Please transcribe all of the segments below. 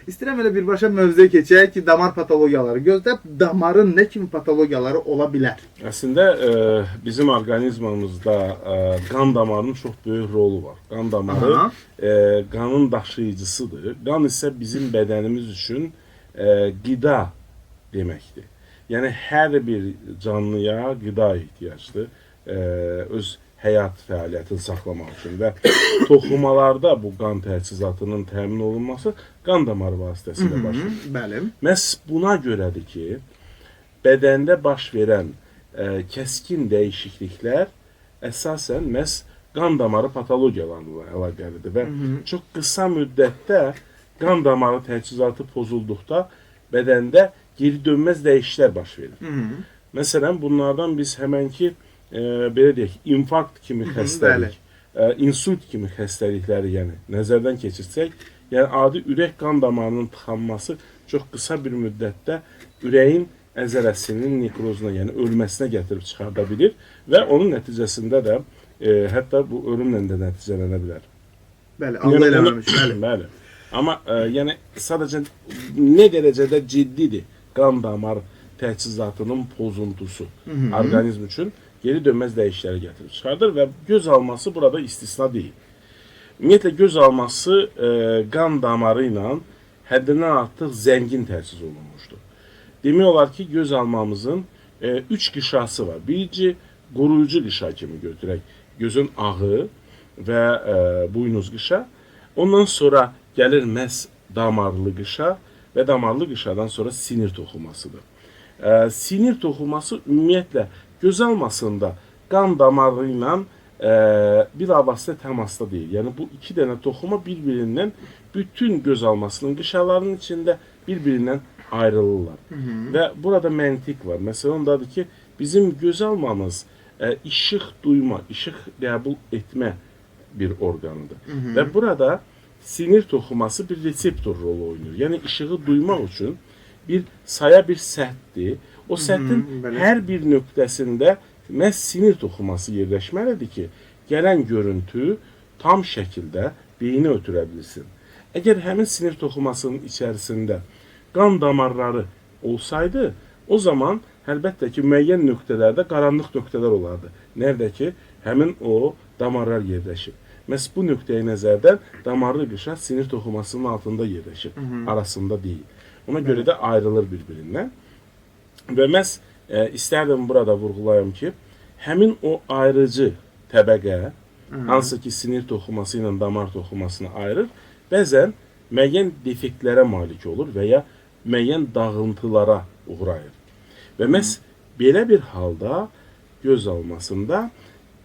İstəyirəm elə birbaşa mövzuya keçək ki, damar patologiyaları. Gözdə damarın nə kimi patologiyaları ola bilər? Əslində bizim orqanizmimizdə qan damarının çox böyük rolu var. Qan damarı qanın daşıyıcısıdır. Qan isə bizim bədənimiz üçün qida deməkdir. Yəni hər bir canlıya qida ehtiyacdır. Öz həyat fəaliyyətini saxlamaq üçün və toxumalarda bu qan təchizatının təmin olunması qan damarı vasitəsilə baş verir. Bəli. Məhz buna görədir ki, bədəndə baş verən kəskin dəyişikliklər əsasən məhz qan damarı patologiyalarla əlaqəlidir və çox qısa müddətdə qan damarı təchizatı pozulduqda bədəndə geri dönməz dəyişikliklər baş verir. Məsələn, bunlardan biz həmənki belə deyək, infarkt kimi xəstəlik, insult kimi xəstəlikləri nəzərdən keçirsək, adi ürək qan damarının tıxanması çox qısa bir müddətdə ürəyin əzələsinin nekrozuna, ölməsinə gətirib çıxarda bilir və onun nəticəsində də hətta bu ölümlə də nəticələnə bilər. Bəli, Allah eləməmiş, bəli. Amma sadəcə nə dərəcədə ciddidir qan damar təchizatının pozuntusu orqanizm üçün geri dönməz dəyişiklikləri gətirib çıxardır və göz alması burada istisna deyil. Ümumiyyətlə, göz alması qan damarı ilə həddindən artıq zəngin təchiz olunmuşdur. Demək olar ki, göz almamızın 3 qişası var. Birinci, qoruyucu qişa kimi götürək. Gözün ağı və buynuz qişa. Ondan sonra gəlir məhz damarlı qişa və damarlı qişadan sonra sinir toxumasıdır. Sinir toxuması ümumiyyətlə göz almasında qan damarı ilə bilavasitə təmasda deyil. Yəni bu iki dənə toxuma bir-birindən bütün göz almasının qişalarının içində bir-birindən ayrılırlar. Və burada məntiq var. Məsələn, ondadır ki, bizim göz almamız işıq duyma, işıq qəbul etmə bir orqanıdır. Və burada sinir toxuması bir reseptor rolu oynayır. Yəni işığı duymaq üçün bir saya bir səthdir. O səthin hər bir nöqtəsində məhz sinir toxuması yerləşməlidir ki, gələn görüntü tam şəkildə beyinə ötürə bilsin. Əgər həmin sinir toxumasının içərisində qan damarları olsaydı, o zaman əlbəttə ki, müəyyən nöqtələrdə qaranlıq nöqtələr olardı. Nerede ki, həmin o damarlar yerləşir. Məhz bu nöqtəyə nəzərdən damarlı qışa sinir toxumasının altında yerləşir, arasında deyil. Ona görə də ayrılır bir-birindən. Və məhz istərdim burada vurğulayım ki, həmin o ayrıcı təbəqə, hansı ki sinir toxuması ilə damar toxumasını ayırır, bəzən müəyyən defektlərə malik olur və ya müəyyən dağıntılara uğrayır. Və məhz belə bir halda göz almasında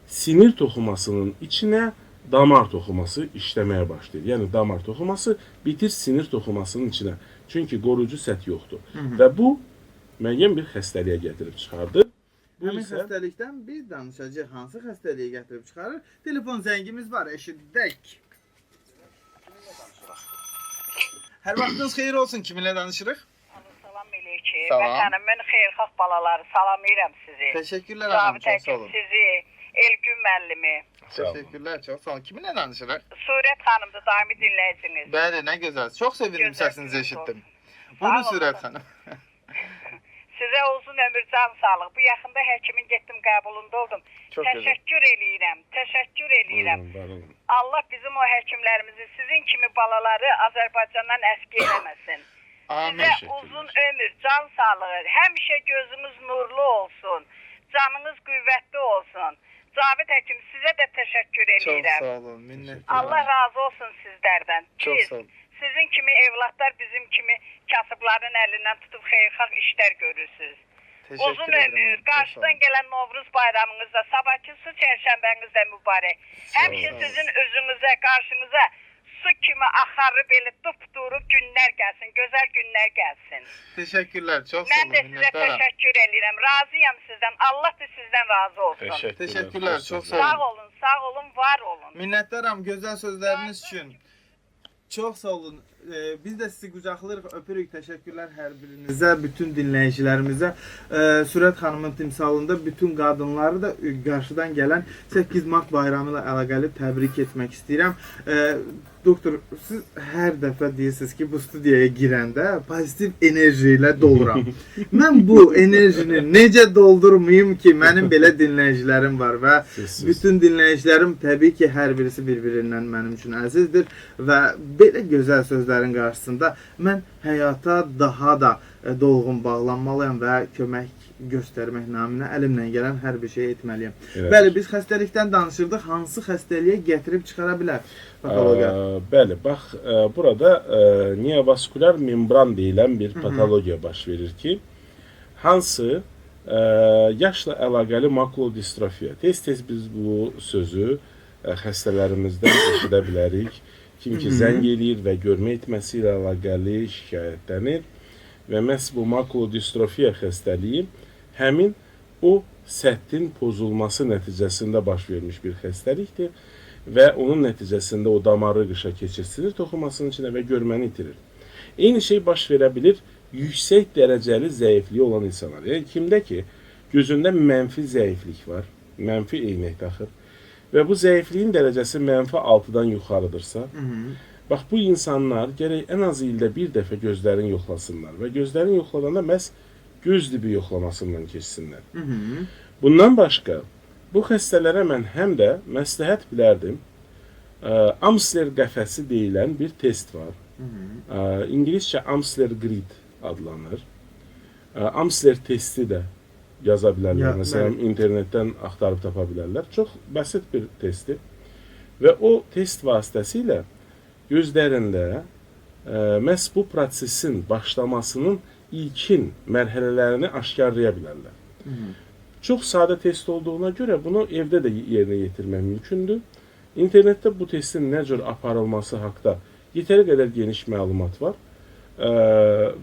sinir toxumasının içinə damar toxuması işləməyə başlayır. Yəni damar toxuması bitir sinir toxumasının içinə. Çünki qoruyucu səth yoxdur. Və bu müəyyən bir xəstəliyə gətirib çıxardır. Həmin xəstəlikdən biz danışacağıq. Hansı xəstəliyə gətirib çıxarır? Telefon zəngimiz var, eşidək. Hər vaxtınız xeyir olsun. Kiminlə danışırıq? Salam əleykum. Salam. Vətənimin xeyirxah balaları, salamlayıram sizi. Təşəkkürlər hanım, çox sağ olun. Sizi, Elgün müəllimi. Təşəkkürlər, çox sağ olun. Kiminlə danışırıq? Surət xanımdır, daimi dinləyiciniz. Bəli, nə gözəl. Çox sevindim səsinizi eşitdim. Buyurun Surət xanım. Sizə uzun ömür, can sağlıq. Bu yaxında həkimin getdim, qəbulunda oldum. Təşəkkür eləyirəm, təşəkkür eləyirəm. Allah bizim o həkimlərimizi, sizin kimi balaları Azərbaycandan əski eləməsin. Sizə uzun ömür, can sağlığı, həmişə gözünüz nurlu olsun, canınız qüvvətli olsun. Cavid həkim, sizə də təşəkkür eləyirəm. Çox sağ olun, minnətdarım. Allah razı olsun sizlərdən. Çox sağ olun. Sizin kimi evlatlar bizim kimi kasıbların əlindən tutub xeyirxah işlər görürsünüz. Uzun ömür, qarşıdan gələn Novruz bayramınız da, sabahki su çərşənbəniz də mübarək. Həmişə sizin özünüzə, qarşınıza su kimi axarı belə dupduru günlər gəlsin, gözəl günlər gəlsin. Təşəkkürlər, çox sağ Mən olun, də sizə təşəkkür edirəm, razıyam sizdən, Allah da sizdən razı olsun. Təşəkkürlər, çox sağ olun. Sağ olun, var olun. Minnətdaram gözəl sözləriniz üçün. Çox sağ olun. Biz də sizi qucaqlayırıq, öpürük. Təşəkkürlər hər birinizə, bütün dinləyicilərimizə. Surət xanımın timsalında bütün qadınları da qarşıdan gələn 8 mart bayramı ilə əlaqəli təbrik etmək istəyirəm. Doktor, siz hər dəfə deyirsiniz ki, bu studiyaya girəndə pozitiv enerji ilə doluram. Mən bu enerjini necə doldurmayım ki, mənim belə dinləyicilərim var və bütün dinləyicilərim təbii ki, hər birisi bir-birindən mənim üçün əzizdir və belə gözəl sözlərin qarşısında mən həyata daha da dolğun bağlanmalıyam və kömək göstərmək naminə əlimdən gələn hər bir şey etməliyəm. Bəli, biz xəstəlikdən danışırdıq. Hansı xəstəliyə gətirib çıxara bilər patologiya? Bəli, bax, burada neovaskular membran deyilən bir patologiya baş verir ki, hansı yaşla əlaqəli makulodistrofiya. Tez-tez biz bu sözü xəstələrimizdən eşidə bilərik. Kim ki, zəng eləyir və görmə etməsi ilə əlaqəli şikayətlənir və məhz bu makulodistrofiya xəstəliyi həmin o səttin pozulması nəticəsində baş vermiş bir xəstəlikdir və onun nəticəsində o damarı qışa keçirsilir toxumasının içində və görməni itirir. Eyni şey baş verə bilir yüksək dərəcəli zəifliyi olan insanlar. Yəni, kimdə ki, gözündə mənfi zəiflik var, mənfi eynək taxır və bu zəifliyin dərəcəsi mənfi 6-dan yuxarıdırsa, bax, bu insanlar gərək ən az ildə bir dəfə gözlərini yoxlasınlar və gözlərini yoxladanda məhz göz dibi yoxlamasından keçsinlər. Bundan başqa, bu xəstələrə mən həm də məsləhət bilərdim, Amsler qəfəsi deyilən bir test var. İngiliscə Amsler Grid adlanır. Amsler testi də yaza bilərlər. Məsələn, internetdən axtarıb tapa bilərlər. Çox bəsit bir testdir. Və o test vasitəsilə gözlərində məhz bu prosesin başlamasının ilkin mərhələlərini aşkarlaya bilərlər. Çox sadə test olduğuna görə bunu evdə də yerinə yetirmək mümkündür. İnternetdə bu testin nə cür aparılması haqda yetəri qədər geniş məlumat var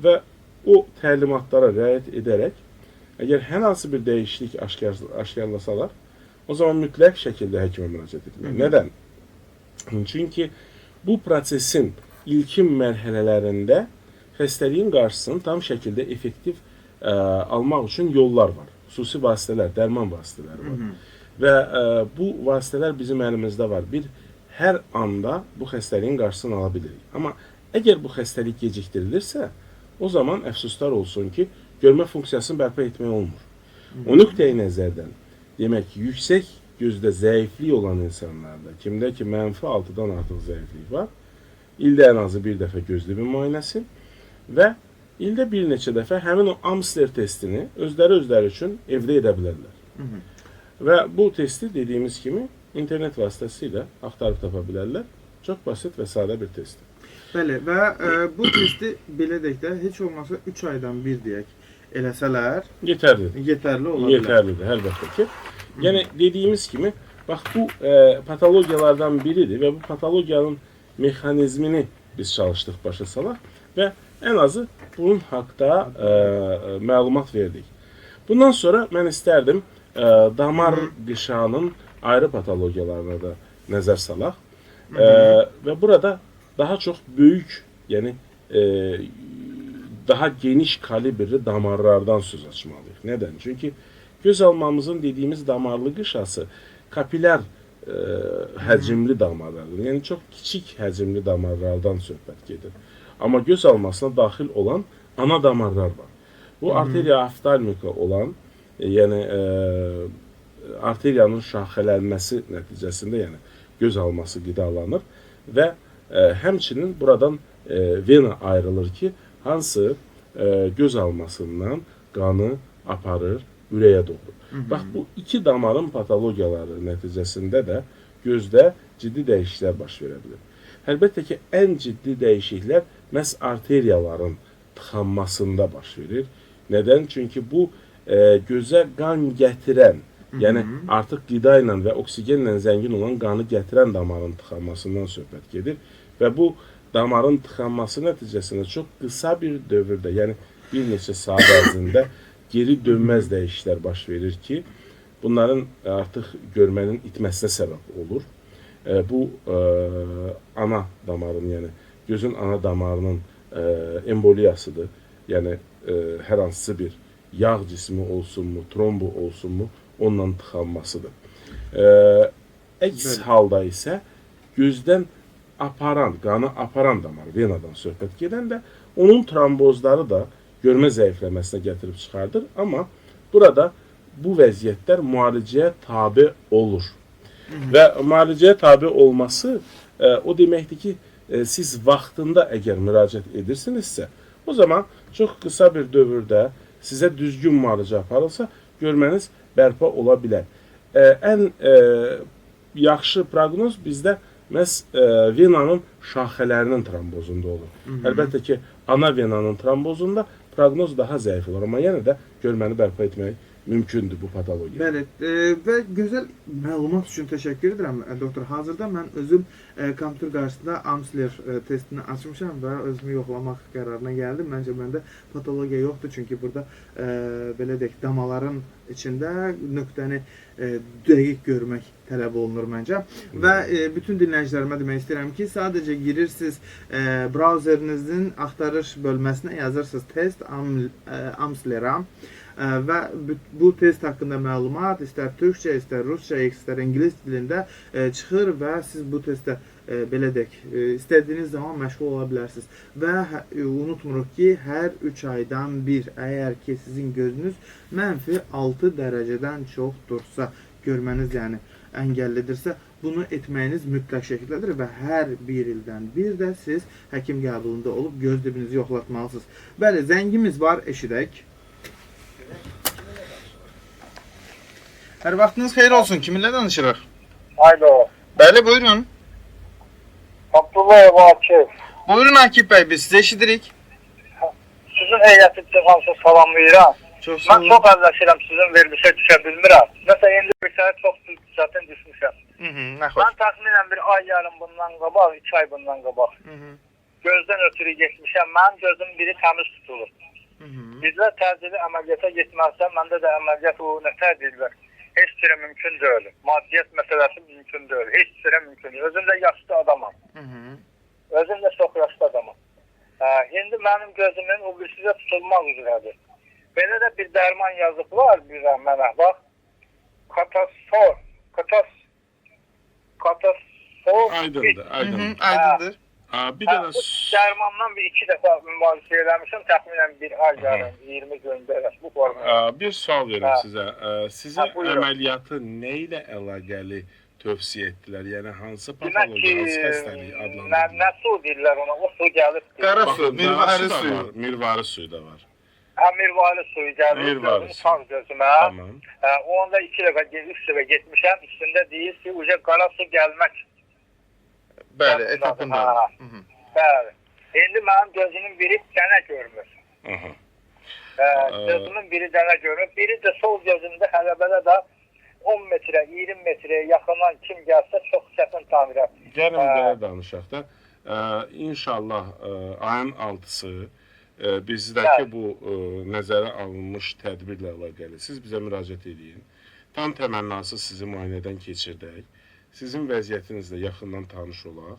və o təlimatlara riayət edərək əgər hər hansı bir dəyişiklik aşkarlasalar, o zaman mütləq şəkildə həkimə müraciət etmək. Nədən? Çünki bu prosesin ilkin mərhələlərində xəstəliyin qarşısını tam şəkildə effektiv almaq üçün yollar var. Xüsusi vasitələr, dərman vasitələri var. Və bu vasitələr bizim əlimizdə var. Hər anda bu xəstəliyin qarşısını ala bilirik. Amma əgər bu xəstəlik gecikdirilirsə, o zaman əfsuslar olsun ki, görmə funksiyasını bərpa etmək olmur. O nöqteyi nəzərdən, demək ki, yüksək gözdə zəiflik olan insanlarda, kimdə ki, mənfi 6-dan artıq zəiflik var, ildə ən azı bir dəfə göz dibi müayinəsi və ildə bir neçə dəfə həmin o Amsler testini özləri üçün evdə edə bilərlər. Və bu testi dediyimiz kimi internet vasitəsilə axtarıb tapa bilərlər. Çox basit və sadə bir testdir. Bəli, və bu testi belə deyək də, heç olmasa 3 aydan bir deyək eləsələr yetərli ola bilər. Yetərlidir, əlbəttə ki. Yəni, dediyimiz kimi, bax, bu patologiyalardan biridir və bu patologiyanın mexanizmini biz çalışdıq başa salaq və ən azı bunun haqda məlumat verdik. Bundan sonra mən istərdim damar qışağının ayrı patologiyalarına da nəzər salaq və burada daha çox böyük, yəni daha geniş kalibrli damarlardan söz açmalıyıq. Nədən? Çünki göz almamızın dediyimiz damarlı qışası kapilyar həcmli damarlardır. Yəni çox kiçik həcmli damarlardan söhbət gedir. Amma göz almasına daxil olan ana damarlar var. Bu arteriya oftalmika olan, yəni arteriyanın şaxələnməsi nəticəsində, yəni göz alması qidalanır və həmçinin buradan vena ayrılır ki, hansı göz almasından qanı aparır ürəyə doğru. Bax, bu iki damarın patologiyaları nəticəsində də gözdə ciddi dəyişikliklər baş verə bilir. Əlbəttə ki, ən ciddi dəyişikliklər məhz arteriyaların tıxanmasında baş verir. Nədən? Çünki bu gözə qan gətirən, yəni artıq qida ilə və oksigenlə zəngin olan qanı gətirən damarın tıxanmasından söhbət gedir və bu damarın tıxanması nəticəsində çox qısa bir dövrdə, yəni bir neçə saat ərzində geri dönməz dəyişikliklər baş verir ki, bunların artıq görmənin itməsinə səbəb olur. Bu ana damarın, yəni gözün ana damarının emboliyasıdır. Yəni hər hansısa bir yağ cismi olsunmu, trombu olsunmu, onunla tıxanmasıdır. Əks halda isə gözdən qanı aparan damar venadan söhbət gedəndə onun trombozları da görmə zəifləməsinə gətirib çıxardır. Amma burada bu vəziyyətlər müalicəyə tabe olur. Və müalicəyə tabe olması o deməkdir ki, siz vaxtında əgər müraciət edirsinizsə, o zaman çox qısa bir dövrdə sizə düzgün müalicə aparılsa, görməniz bərpa ola bilər. Ən yaxşı proqnoz bizdə məhz venanın şaxələrinin trombozunda olur. Əlbəttə ki, ana venanın trombozunda proqnoz daha zəif olur, amma yenə də görməni bərpa etmək mümkündür bu patologiya. Bəli, və gözəl məlumat üçün təşəkkür edirəm doktor. Hazırda mən özüm kompüter qarşısında Amsler testini açmışam və özümü yoxlamaq qərarına gəldim. Məncə məndə patologiya yoxdur, çünki burada belə deyək, damaların içində nöqtəni dəqiq görmək tələb olunur məncə. Və bütün dinləyicilərimə demək istəyirəm ki, sadəcə girirsiniz brauzerinizin axtarış bölməsinə, yazırsınız test Amsler'a və bu test haqqında məlumat istər türkcə, istər rusca, istər ingilis dilində çıxır və siz bu testdə belə deyək, istədiyiniz zaman məşğul ola bilərsiniz. Və unutmuruq ki, hər 3 aydan bir, əgər ki sizin gözünüz -6 dərəcədən çoxdursa, görməniz yəni əngəllidirsə, bunu etməyiniz mütləq şəkildədir və hər bir ildən bir də siz həkim qəbulunda olub göz dibinizi yoxlatmalısınız. Bəli, zəngimiz var, eşidək. Hər vaxtınız xeyir olsun. Kiminlə danışırıq? Alo. Bəli, buyurun. Abdullayev Akif. Buyurun Akif bəy, biz sizi eşidirik. Sizin heyəti hamısı salamlayıram. Mən çox əlləşirəm, sizin verilişə düşə bilmirəm. Məsələn, indi bir sənə çox zaten düşmüşəm. Nə xoş. Mən təxminən bir ay yarım bundan qabaq, 2 ay bundan qabaq. Gözdən ötürü getmişəm. Mənim gözüm biri təmiz tutulur. Bizlər təcili əməliyyata getməzsə, məndə də əməliyyat o nətər deyirlər. Heç cürə mümkün deyil. Maddiyyat məsələsi mümkün deyil. Heç cürə mümkün deyil. Özüm də yaşlı adamam. Özüm də çox yaşlı adamam. İndi mənim gözümün o birisizə tutulmaq üzrədir. Belə də bir dərman yazıblar bir mənə. Bax, Katasfor. Aydındır, Aydındır. Bir dənə bu dərmandan bir 2 dəfə mübarizə eləmişəm. Təxminən bir ay yarım, 20 gündə bu formada. bir sual verim sizə. Sizə əməliyyatı nə ilə əlaqəli tövsiyə etdilər? Yəni hansı patologiya, hansı xəstəlik adlandırılır? Nə su deyirlər ona? O su gəlib. Qara su, mirvari suyu. Mirvari suyu da var. Mirvari suyu gəlib. Sağ gözümə. Tamam. Onda 2 dəfə, 3 dəfə getmişəm. Üstündə deyir ki, uca qara su gəlmək. Bəli, etapında. Bəli. İndi mənim gözümün biri dənə görmür. Gözümün biri dənə görmür. Biri də sol gözümdə hələ-belə də 10 metrə, 20 metrəyə yaxından kim gəlsə çox çətin tanıyır. Gəlin belə danışaq da. İnşallah ayın 6-sı bizdəki bu nəzərə alınmış tədbirlə əlaqəli siz bizə müraciət edin. Tam təmənnası sizi müayinədən keçirdək. Sizin vəziyyətinizlə yaxından tanış olaq.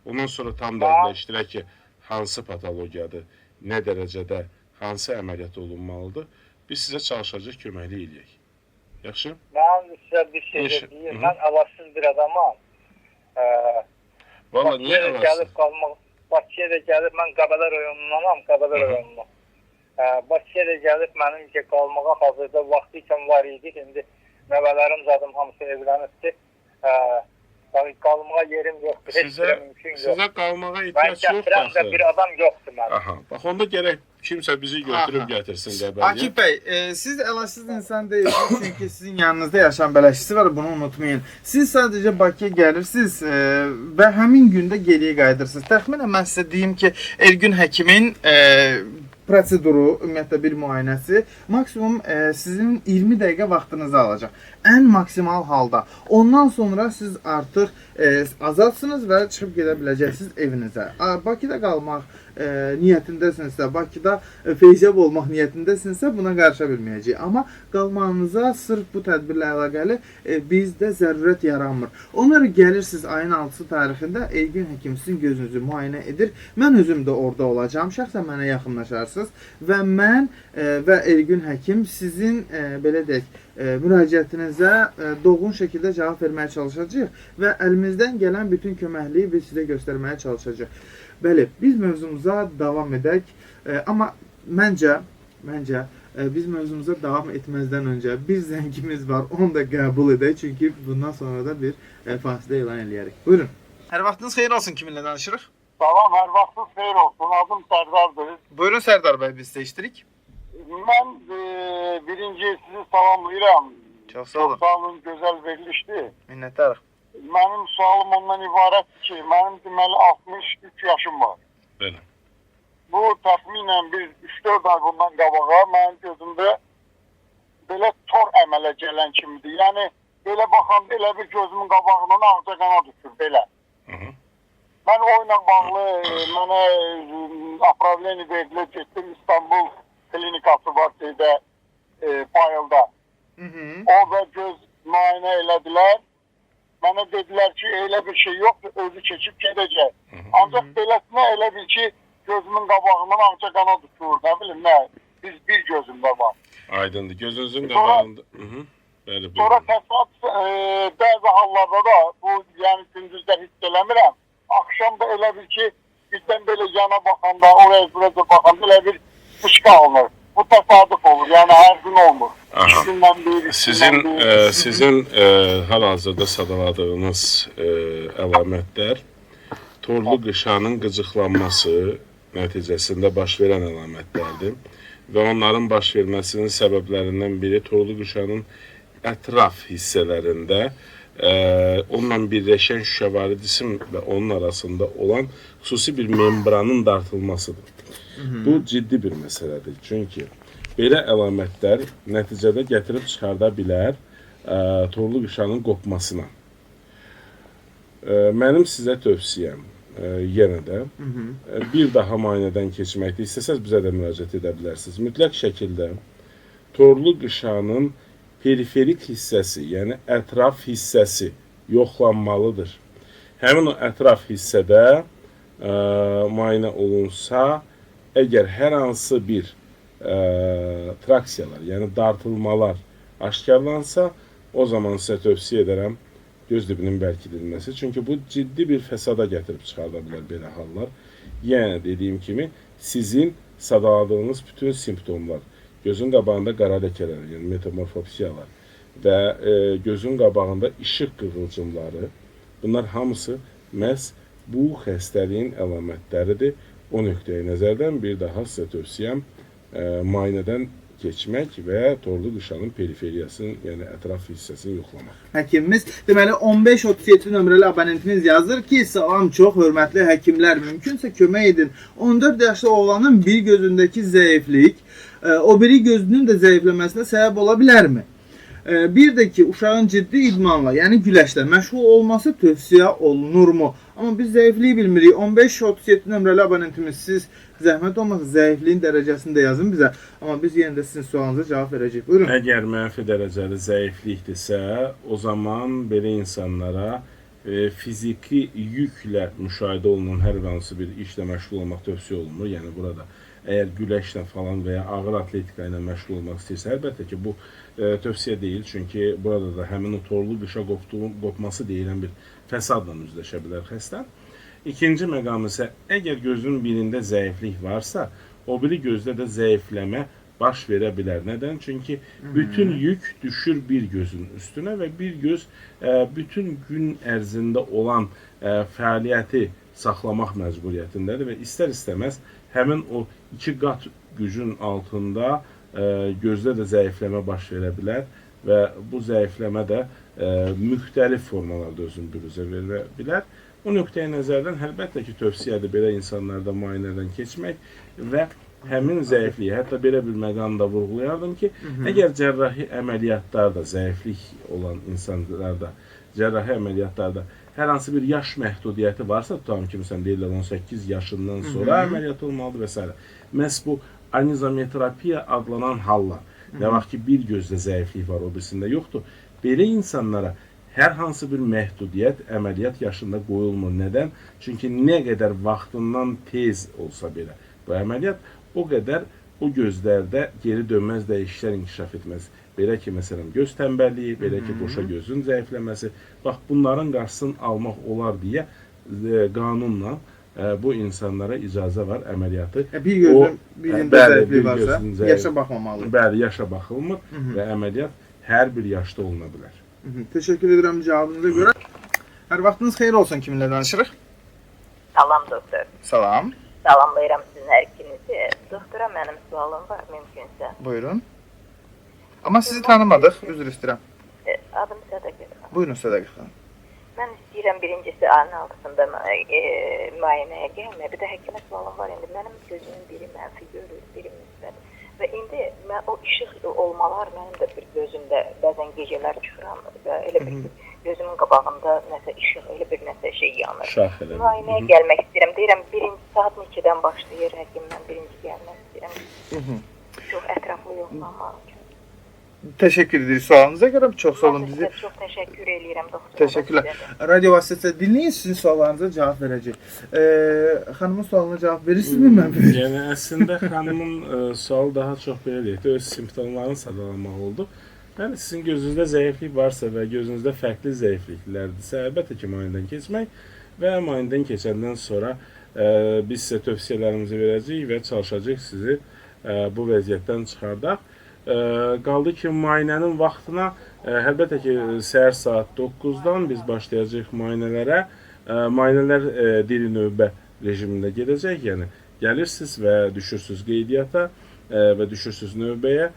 Ondan sonra tam dəqiqləşdirək ki, hansı patologiyadır, nə dərəcədə, hansı əməliyyat olunmalıdır. Biz sizə çalışacaq köməkli eləyək. Yaxşı? Mən sizə bir şey deyim. Mən əlacsız bir adamam. Valla niyə əlacsız? Bakıya da gəlib, mən Qəbələ rayonundanam, Qəbələ rayonundan. Bakıya da gəlib, mənim qalmağa hazırda vaxtı ikən var idi. İndi nəvələrim zadım hamısı evlənibdi. Qalmağa yerim yoxdur, heç bir mümkün yoxdur. Sizə qalmağa ihtiyac yoxdur. Mən gətirəm də bir adam yoxdur mənim. Bax, onda gərək kimsə bizi götürüb gətirsin Qəbəliyə. Akif bəy, siz əlacsız insan deyilsiniz, çünki sizin yanınızda yaşayan bələdçisi var, bunu unutmayın. Siz sadəcə Bakıya gəlirsiniz və həmin gündə geriyə qayıdırsınız. Təxminən mən sizə deyim ki, Ergün həkimin proseduru, ümumiyyətlə bir müayinəsi maksimum sizin 20 dəqiqə vaxtınızı alacaq. Ən maksimal halda. Ondan sonra siz artıq azadsınız və çıxıb gedə biləcəksiniz evinizə. Bakıda qalmaq niyyətindəsinizsə, Bakıda feyziyab olmaq niyyətindəsinizsə buna qarışa bilməyəcəyik. Amma qalmağınıza sırf bu tədbirlə əlaqəli bizdə zərurət yaranmır. Onlara gəlirsiniz ayın 6 tarixində Elgün həkim sizin gözünüzü müayinə edir. Mən özüm də orada olacağam. Şəxsən mənə yaxınlaşarsınız və mən və Elgün həkim sizin belə deyək müraciətinizə doğru şəkildə cavab verməyə çalışacağıq və əlimizdən gələn bütün köməkliyi biz sizə göstərməyə çalışacağıq. Bəli, biz mövzumuza davam edək. Amma məncə biz mövzumuza davam etməzdən öncə bir zəngimiz var, onu da qəbul edək. Çünki bundan sonra da bir fasilə elan eləyərik. Buyurun. Hər vaxtınız xeyir olsun, kiminlə danışırıq? Salam, hər vaxtınız xeyir olsun. Adım Sərdardır. Buyurun Sərdar bəy, biz seçdirik. Mən birinci sizi salamlayıram. Çox sağ olun. Sağ olun, gözəl verilişdir. Minnətdarıq. Mənim sualım ondan ibarətdir ki, mənim deməli 63 yaşım var. Belə. Bu təxminən bir 3-4 ay bundan qabağa mənim gözümdə belə tor əmələ gələn kimidir. Yəni belə baxanda elə bir gözümün qabağından ağca qana düşür belə. Mən oyla bağlı mənə apravleni verilir, getdim İstanbul klinikası var şeydə Bayılda. Orada göz müayinə elədilər. Mənə dedilər ki, elə bir şey yoxdur, özü keçib gedəcək. Ancaq beləsinə elə bil ki, gözümün qabağından ağca qana düşür, nə bilim nə, bir gözümdə var. Aydındır, gözünüzün qabağında. Bəli, sonra təsadüf bəzi hallarda da, bu yəni gündüzlər hiss eləmirəm, axşam da elə bil ki, bizdən belə yana baxanda, oraya buraya baxanda elə bir fışqa alınır. Bu təsadüf olur, yəni hər gün olmur. Sizin hal-hazırda sadaladığınız əlamətlər torlu qışanın qıcıqlanması nəticəsində baş verən əlamətlərdir və onların baş verməsinin səbəblərindən biri torlu qışanın ətraf hissələrində onunla birləşən şüşəvari cisim və onun arasında olan xüsusi bir membranın dartılmasıdır. Bu ciddi bir məsələdir. Çünki belə əlamətlər nəticədə gətirib çıxarda bilər torlu qışanın qopmasına. Mənim sizə tövsiyəm yenə də bir daha müayinədən keçməkdir. İstəsəz bizə də müraciət edə bilərsiniz. Mütləq şəkildə torlu qışanın periferik hissəsi, yəni ətraf hissəsi yoxlanmalıdır. Həmin o ətraf hissədə müayinə olunsa, əgər hər hansı bir traksiyalar, yəni dartılmalar aşkarlansa, o zaman sizə tövsiyə edərəm göz dibinin bərkidilməsi. Çünki bu ciddi bir fəsada gətirib çıxarda bilər belə hallar. Yəni dediyim kimi, sizin sadaladığınız bütün simptomlar, gözün qabağında qara ləkələr, yəni metamorfopsiyalar və gözün qabağında işıq qığılcımları, bunlar hamısı məhz bu xəstəliyin əlamətləridir. O nöqteyi nəzərdən bir daha sizə tövsiyəm müayinədən keçmək və torlu qışanın periferiyasının, yəni ətraf hissəsini yoxlamaq. Həkimimiz deməli 1537 nömrəli abonentimiz yazır ki, salam çox hörmətli həkimlər, mümkünsə kömək edin. 14 yaşlı oğlanın bir gözündəki zəiflik o biri gözünün də zəifləməsinə səbəb ola bilərmi? Bir də ki, uşağın ciddi idmanla, yəni güləşlə məşğul olması tövsiyə olunurmu? Amma biz zəifliyi bilmirik. 1537 nömrəli abonentimiz, siz zəhmət olmasa zəifliyin dərəcəsini də yazın bizə. Amma biz yenə də sizin sualınıza cavab verəcəyik. Buyurun. Əgər mənfi dərəcəli zəiflikdirsə, o zaman belə insanlara fiziki yüklə müşahidə olunan hər hansı bir işlə məşğul olmaq tövsiyə olunur. Yəni burada əgər güləşlə falan və ya ağır atletika ilə məşğul olmaq istəyirsə, əlbəttə ki, bu tövsiyə deyil. Çünki burada da həmin o torlu qışa qopması deyilən bir fəsadla üzləşə bilər xəstə. İkinci məqam isə, əgər gözün birində zəiflik varsa, o biri gözdə də zəifləmə baş verə bilər. Nədən? Çünki bütün yük düşür bir gözün üstünə və bir göz bütün gün ərzində olan fəaliyyəti saxlamaq məcburiyyətindədir və istər-istəməz həmin o 2 qat gücün altında gözdə də zəifləmə baş verə bilər və bu zəifləmə də müxtəlif formalarda özünü büruzə verə bilər. Bu nöqteyi nəzərdən əlbəttə ki, tövsiyədir belə insanlarda müayinədən keçmək və həmin zəifliyi, hətta belə bir məqamda vurğulayardım ki, əgər cərrahi əməliyyatlarda zəiflik olan insanlarda, cərrahi əməliyyatlarda hər hansı bir yaş məhdudiyyəti varsa, tutalım ki, məsələn, deyirlər 18 yaşından sonra əməliyyat olmalıdır və s. Məhz bu anizometropiya adlanan halla, nə vaxt ki, bir gözdə zəiflik var, o birisində yoxdur, belə insanlara hər hansı bir məhdudiyyət əməliyyat yaşında qoyulmur. Nədən? Çünki nə qədər vaxtından tez olsa belə bu əməliyyat, o qədər o gözlərdə geri dönməz dəyişikliklər inkişaf etməz. Belə ki, məsələn, göz tənbəlliyi, belə ki, qoşa gözün zəifləməsi, bax, bunların qarşısını almaq olar deyə qanunla bu insanlara icazə var əməliyyatı. Bir gözün birində zəiflik varsa, yaşa baxmamalı. Bəli, yaşa baxılmır və əməliyyat hər bir yaşda oluna bilər. Teşekkür ederim cevabınıza göre. Her vaxtınız xeyir olsun, kiminle danışırıq? Salam doktor. Salam. Salamlayıram sizin hər ikinizi. Doktora mənim sualım var, mümkünsə. Buyurun. Ama sizi tanımadıq, üzr istəyirəm. Adım Sədaqə. Buyurun Sədaqə xanım. Mən istəyirəm birincisi ayın altısında müayinəyə gəlmək. Bir də həkimə sualım var indi. Mənim gözümün biri mənfi görür, biri müsbət. Və indi mən o işıq olmalar mənim də bir gözümdə bəzən gecələr çıxıram və elə bir gözümün qabağında nəsə işıq, elə bir nəsə şey yanır. Müayinəyə gəlmək istəyirəm. Deyirəm birinci saat neçədən başlayır həkimdən birinci gəlmək istəyirəm. Çox ətraflı yoxlamaq üçün. Teşekkür ederiz sualınıza göre. Çok sağ olun bizi. Çok teşekkür ederim doktor. Teşekkürler. Radyo vasıtasıyla dinleyin, sizin suallarınıza cevap verecek. Hanımın sualına cevap verirsiniz mi mən? Yəni əslində xanımın sualı daha çox belə deyək, öz simptomlarını sadalanmaq oldu. Yəni sizin gözünüzdə zəiflik varsa və gözünüzdə fərqli zəifliklərdirsə, əlbəttə ki, müayinədən keçmək və müayinədən keçəndən sonra biz sizə tövsiyələrimizi verəcəyik və çalışacağıq sizi bu vəziyyətdən çıxardaq. Qaldı ki, müayinənin vaxtına, əlbəttə ki, səhər saat 9-dan biz başlayacağıq müayinələrə. Müayinələr diri növbə rejimində gedəcək, yəni gəlirsiniz və düşürsünüz qeydiyyata və düşürsünüz növbəyə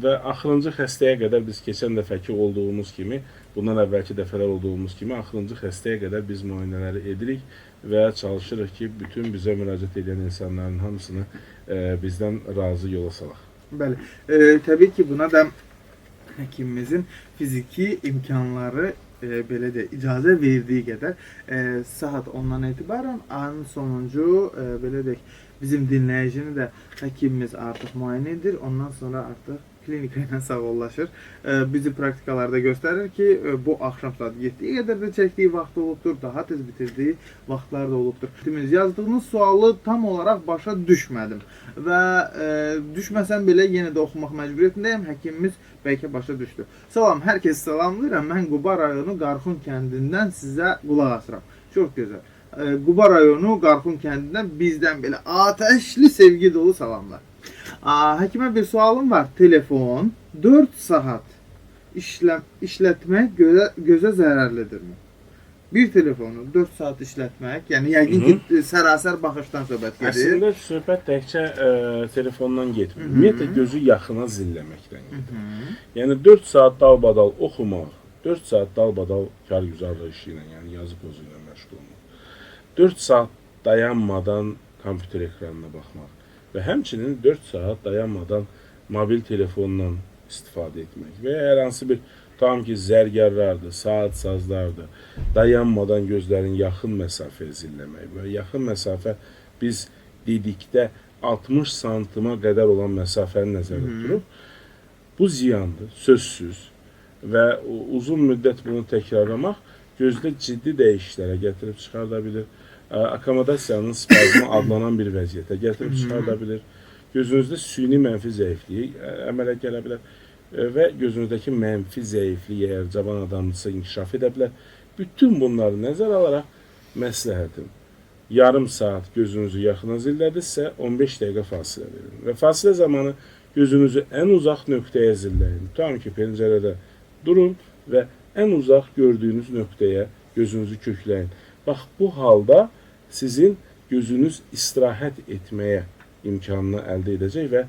və axırıncı xəstəyə qədər biz keçən dəfəki olduğumuz kimi, bundan əvvəlki dəfələr olduğumuz kimi axırıncı xəstəyə qədər biz müayinələri edirik və çalışırıq ki, bütün bizə müraciət edən insanların hamısını bizdən razı yola salaq. Bəli. Təbii ki, buna da həkimimizin fiziki imkanları belə də icazə verdiyi qədər saat 10-dan etibarən ayın sonuncu belə deyək bizim dinləyicini də həkimimiz artıq müayinə edir. Ondan sonra artıq klinika ilə sağollaşır. Bizi praktikalarda göstərir ki, bu axşam saat 7-yə qədər də çəkdiyi vaxt olubdur, daha tez bitirdiyi vaxtlar da olubdur. Yazdığınız sualı tam olaraq başa düşmədim və düşməsəm belə yenə də oxumaq məcburiyyətindəyəm. Həkimimiz bəlkə başa düşdü. Salam, hər kəsi salamlayıram. Mən Quba rayonu Qarxun kəndindən sizə qulaq asıram. Çox gözəl. Quba rayonu Qarxun kəndindən bizdən belə ateşli sevgi dolu salamlar. Həkimə bir sualım var. Telefon 4 saat işlətmək gözə zərərlidirmi? Bir telefonu 4 saat işlətmək, yəni yəqin ki, sərasər baxışdan söhbət gedir. Əslində söhbət təkcə telefondan getmir. Ümumiyyətlə gözü yaxına zilləməkdən gedir. Yəni 4 saat dalbadal oxumaq, 4 saat dalbadal kargüzarlıq işi ilə, yəni yazı pozu ilə məşğul olmaq, 4 saat dayanmadan kompüter ekranına baxmaq və həmçinin 4 saat dayanmadan mobil telefondan istifadə etmək və hər hansı bir tam ki zərgərlərdir, saat sazlardır, dayanmadan gözlərin yaxın məsafəyə zilləmək və yaxın məsafə biz dedikdə 60 santıma qədər olan məsafəni nəzərdə tuturuq. Bu ziyandır, sözsüz və uzun müddət bunu təkrarlamaq gözdə ciddi dəyişikliklərə gətirib çıxarda bilir. Akomodasiyanın spazmı adlanan bir vəziyyətə gətirib çıxarda bilir. Gözünüzdə süni mənfi zəifliyi əmələ gələ bilər və gözünüzdəki mənfi zəiflik əgər cavan adamdırsa inkişaf edə bilər. Bütün bunları nəzər alaraq məsləhətim yarım saat gözünüzü yaxına zillədirsə 15 dəqiqə fasilə verin və fasilə zamanı gözünüzü ən uzaq nöqtəyə zilləyin. Tam ki pəncərədə durun və ən uzaq gördüyünüz nöqtəyə gözünüzü kökləyin. Bax, bu halda sizin gözünüz istirahət etməyə imkanını əldə edəcək və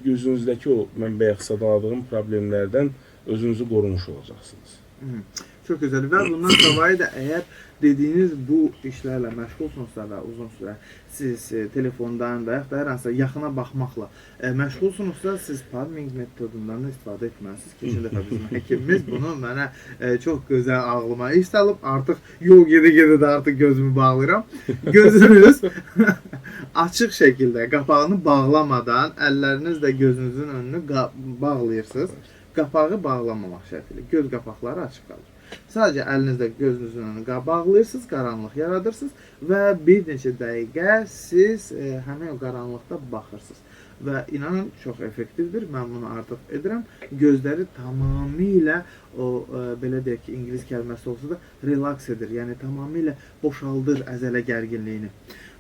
gözünüzdəki o, mən bayaq sadaladığım problemlərdən özünüzü qorumuş olacaqsınız. Çok güzel ve bundan savayı da eğer dediğiniz bu işlerle məşğulsunuzsa ve uzun süre siz telefondan və yaxud da hər hansısa yaxına baxmaqla məşğulsunuzsa siz palming metodundan da istifadə etməlisiniz. Keçən dəfə bizim həkimimiz bunu mənə çox gözəl ağlıma iş salıb artıq yol gedə-gedə də artıq gözümü bağlayıram. Gözünüz açıq şəkildə qapağını bağlamadan əllərinizlə gözünüzün önünü bağlayırsınız. Qapağı bağlamamaq şərtilə. Göz qapaqları açıq qalır. Sadəcə əlinizlə gözünüzün önünü bağlayırsınız, qaranlıq yaradırsınız və bir neçə dəqiqə siz həmin o qaranlıqda baxırsınız. Və inanın çox effektivdir. Mən bunu artıq edirəm. Gözləri tamamilə o belə deyək ki, ingilis kəlməsi olsa da relax edir. Yəni tamamilə boşaldır əzələ gərginliyini.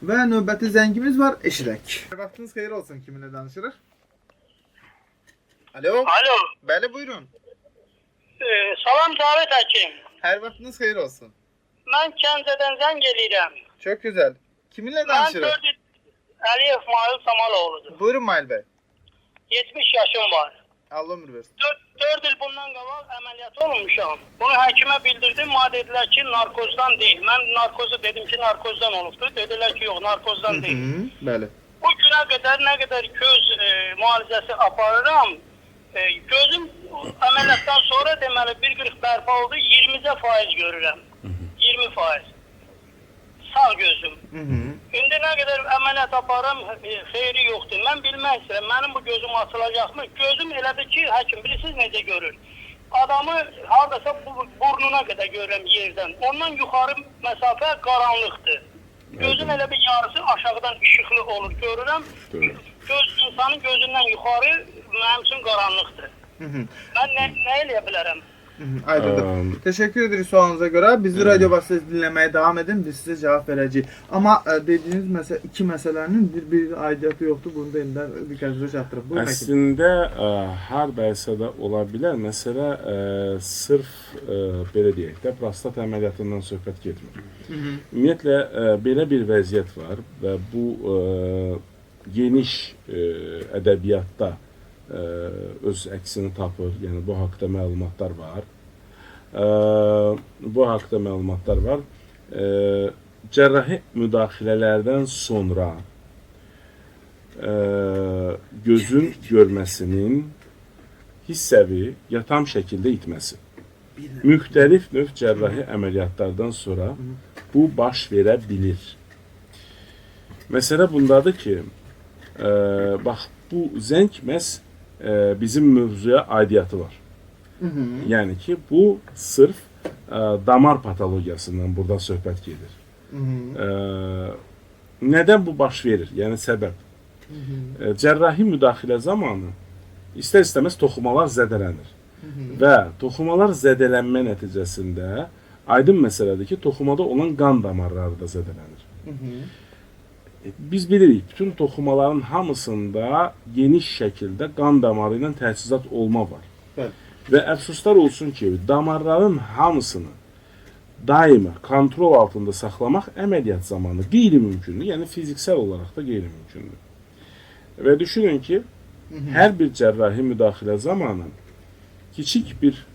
Və növbəti zəngimiz var. Eşidək. Vaxtınız xeyir olsun. Kiminlə danışırıq? Alo. Alo. Bəli, buyurun. Salam Cavit Həkim. Hər vaxtınız xeyir olsun. Mən Gəncədən zəng eləyirəm. Çox gözəl. Kiminlə Mən danışırıq? Əliyev Mail Samaloğludur. Buyurun Mail bəy. 70 yaşım var. Allah ömür versin. 4 il bundan qabaq əməliyyat olmuşam. Bunu həkimə bildirdim. Mənə dedilər ki, narkozdan deyil. Mən narkozu dedim ki, narkozdan olubdur. Dedilər ki, yox, narkozdan deyil. Bəli. Bu günə qədər nə qədər göz müalicəsi aparıram, gözüm əməliyyatdan sonra deməli 1.40 bərpa oldu, 20% görürəm. 20%. Sağ gözüm. İndi nə qədər əməliyyat aparıram, xeyri yoxdur. Mən bilmək istəyirəm, mənim bu gözüm açılacaqmı? Gözüm elədir ki, həkim bilirsiniz necə görür? Adamı haradasa burnuna qədər görürəm yerdən. Ondan yuxarı məsafə qaranlıqdır. Gözün elə bir yarısı aşağıdan işıqlı olur, görürəm. İnsanın gözündən yuxarı mənim üçün qaranlıqdır. Mən nə eləyə bilərəm? Aydındır. Teşekkür ederiz sualınıza göre. Bizi radyo vasıtasıyla dinlemeye devam edin. Biz size cevap vereceğiz. Ama dediğiniz iki meselenin bir aidiyyatı yoktu. Bunu da yeniden dikkatinize çatdırıb. Buyurun. Əslində hardaysa da ola bilər. Məsələ sırf belə deyək də prostat əməliyyatından söhbət getmir. Ümumiyyətlə belə bir vəziyyət var və bu geniş ədəbiyyatda öz əksini tapır. Yəni bu haqqda məlumatlar var. Cərrahi müdaxilələrdən sonra gözün görməsinin hissəvi ya tam şəkildə itməsi. Müxtəlif növ cərrahi əməliyyatlardan sonra bu baş verə bilir. Məsələ bundadır ki, bax bu zəng məhz bizim mövzuya aidiyyatı var. Yəni ki, bu sırf damar patologiyasından burada söhbət gedir. Nədən bu baş verir? Yəni səbəb. Cərrahi müdaxilə zamanı istər-istəməz toxumalar zədələnir. Və toxumalar zədələnmə nəticəsində aydın məsələdir ki, toxumada olan qan damarları da zədələnir. Biz bilirik, bütün toxumaların hamısında geniş şəkildə qan damarı ilə təchizat olma var. Bəli. Və əfsuslar olsun ki, damarların hamısını daima kontrol altında saxlamaq əməliyyat zamanı qeyri-mümkündür. Yəni fiziksel olaraq da qeyri-mümkündür. Və düşünün ki, hər bir cərrahi müdaxilə zamanı kiçik bir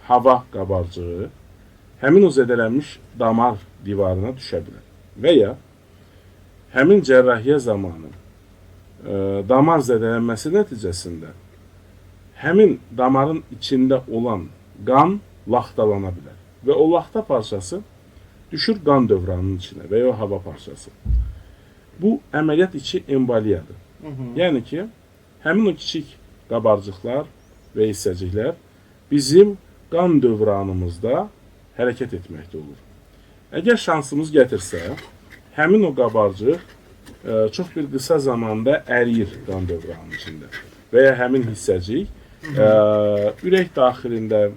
hava qabarcığı həmin o zədələnmiş damar divarına düşə bilər. Və ya həmin cərrahiyyə zamanı damar zədələnməsi nəticəsində həmin damarın içində olan qan laxtalana bilər. Və o laxta parçası düşür qan dövranının içinə və ya o hava parçası. Bu əməliyyat içi emboliyadır. Yəni ki, həmin o kiçik qabarcıqlar və hissəciklər bizim qan dövranımızda hərəkət etməkdə olur. Əgər şansımız gətirsə, həmin o qabarcıq çox bir qısa zamanda əriyir qan dövranının içində. Və ya həmin hissəcik ürək daxilində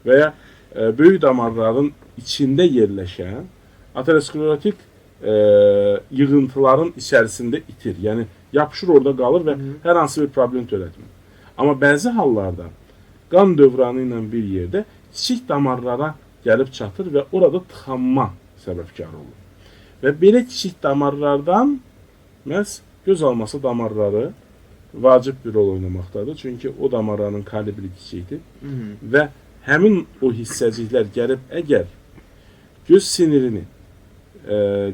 və ya böyük damarların içində yerləşən aterosklerotik yığıntıların içərisində itir. Yəni yapışır orada qalır və hər hansı bir problem törətmir. Amma bəzi hallarda qan dövranı ilə bir yerdə kiçik damarlara gəlib çatır və orada tıxanma səbəbkar olur. Və belə kiçik damarlardan məhz göz alması damarları vacib bir rol oynamaqdadır. Çünki o damarların kalibri kiçikdir və həmin o hissəciklər gəlib əgər göz sinirini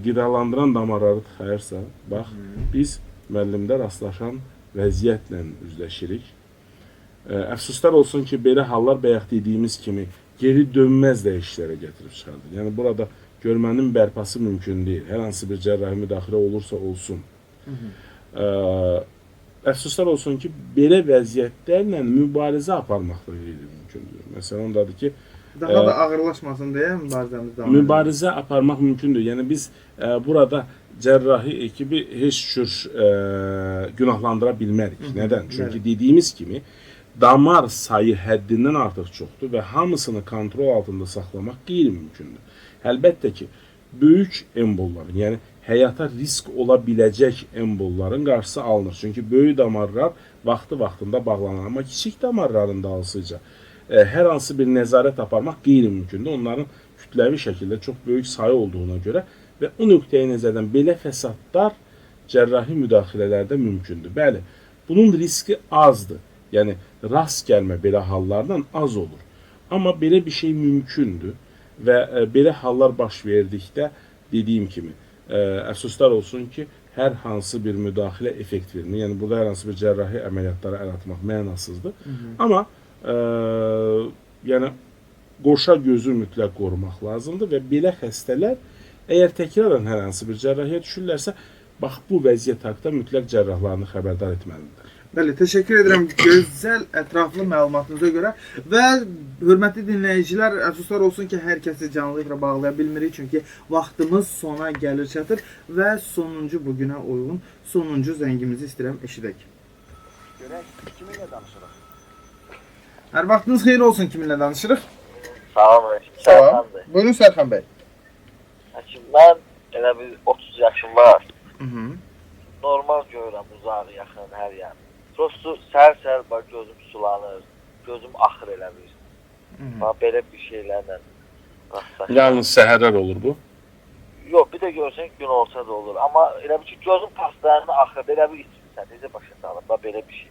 qidalandıran damarları tıxayırsa, bax, biz müəllimdə rastlaşan vəziyyətlə üzləşirik. Əfsuslar olsun ki, belə hallar bayaq dediyimiz kimi geri dönməz dəyişikliklərə gətirib çıxardır. Yəni, burada görmənin bərpası mümkün deyil. Hər hansı bir cərrahi müdaxilə olursa olsun. Əfsuslar olsun ki, belə vəziyyətlərlə mübarizə aparmaq da qeyri-mümkündür. Məsələn, ondadır ki, daha da ağırlaşmasın deyə mübarizəmiz davam edir. Mübarizə aparmaq mümkündür. Yəni, biz burada cərrahi ekibi heç cür günahlandıra bilmərik. Nədən? Çünki dediyimiz kimi, damar sayı həddindən artıq çoxdur və hamısını kontrol altında saxlamaq qeyri-mümkündür. Əlbəttə ki, böyük embolların, yəni həyata risk ola biləcək embolların qarşısı alınır. Çünki böyük damarlar vaxtı-vaxtında bağlanır. Amma kiçik damarların da alsıca hər hansı bir nəzarət aparmaq qeyri-mümkündür. Onların kütləvi şəkildə çox böyük sayı olduğuna görə və o nöqtəyə nəzərdən belə fəsadlar cərrahi müdaxilələrdə mümkündür. Bəli, bunun riski azdır. Yəni, rast gəlmə belə hallardan az olur. Amma belə bir şey mümkündür və belə hallar baş verdikdə dediyim kimi, əfsuslar olsun ki, hər hansı bir müdaxilə effekt vermir. Yəni, burada hər hansı bir cərrahi əməliyyatlara əl atmaq mənasızdır. Amma yəni, qoşa gözü mütləq qorumaq lazımdır və belə xəstələr əgər təkrarən hər hansı bir cərrahiyə düşürlərsə, bax, bu vəziyyət haqda mütləq cərrahlarını xəbərdar etməlidir. Bəli, təşəkkür edirəm gözəl, ətraflı məlumatınıza görə və hörmətli dinləyicilər, əfsuslar olsun ki, hər kəsi canlı efirə bağlaya bilmirik, çünki vaxtımız sona gəlir çatır və sonuncu bugünə uyğun sonuncu zəngimizi istəyirəm eşidək. Görək, kiminlə danışırıq? Hər vaxtınız xeyir olsun, kiminlə danışırıq? Salam, Sərxandır. Buyurun Sərxan bəy. Həkim, mən elə bir 30 yaşım var. Normal görürəm, uzaq, yaxın, hər yer. Prosto səhər-səhər bax, gözüm sulanır, gözüm axır elə bir. Belə bir şeylərlə rastlaşır. Yalnız səhərlər olur bu? Yox, bir də görsən gün olsa da olur. Amma elə bir ki, gözüm paslarını axır, elə bir içmirsən, necə başa salır, belə bir şey.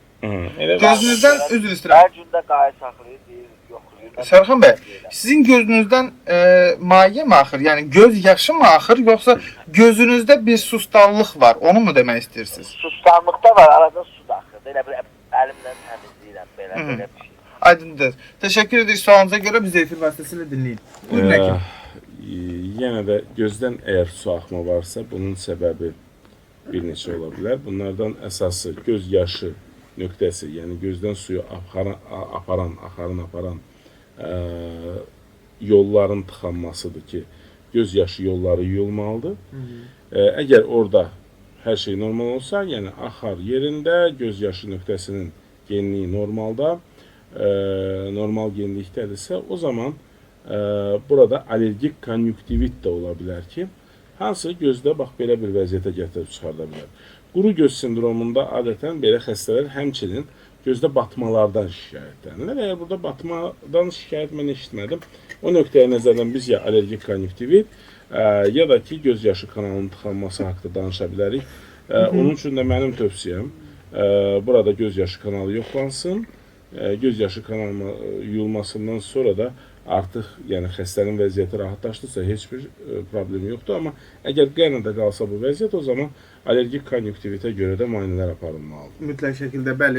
Gözünüzdən üzr istəyirəm. Hər gündə qayı saxlayır, deyir, yoxlayır. Sərxan bəy, sizin gözünüzdən maye mi axır? Yəni göz yaşı mı axır, yoxsa gözünüzdə bir susdanlıq var? Onu mu demək istəyirsiniz? Susdanlıqda var, arada su da axır. Elə bir əlimlə təmizləyirəm, belə bir şey. Aydındır. Təşəkkür edirik sualınıza görə, bizi efir vasitəsilə dinləyin. Buyurun həkim. Yenə də gözdən əgər su axma varsa, bunun səbəbi bir neçə ola bilər. Bunlardan əsası göz yaşı nöqtəsi, yəni gözdən suyu axarın aparan yolların tıxanmasıdır ki, göz yaşı yolları yuyulmalıdır. Əgər orada hər şey normal olsa, yəni axar yerində, göz yaşı nöqtəsinin genliyi normalda, normal genlikdədirsə, o zaman burada allergik konjunktivit də ola bilər ki, hansı gözdə bax belə bir vəziyyətə gətirib çıxarda bilər. Quru göz sindromunda adətən belə xəstələr həmçinin gözdə batmalardan şikayətlənirlər. Əgər burada batmadan şikayət mən eşitmədim, o nöqtəyə nəzərdən biz ya allergik konjunktivit, ya da ki, göz yaşı kanalının tıxanması haqqında danışa bilərik. Onun üçün də mənim tövsiyəm, burada göz yaşı kanalı yoxlansın. Göz yaşı kanalı yuyulmasından sonra da artıq yəni xəstənin vəziyyəti rahatlaşdırsa heç bir problemi yoxdur. Amma əgər qənədə qalsa bu vəziyyət, o zaman allergik konjunktivitə görə də müayinələr aparılmalıdır. Mütləq şəkildə bəli.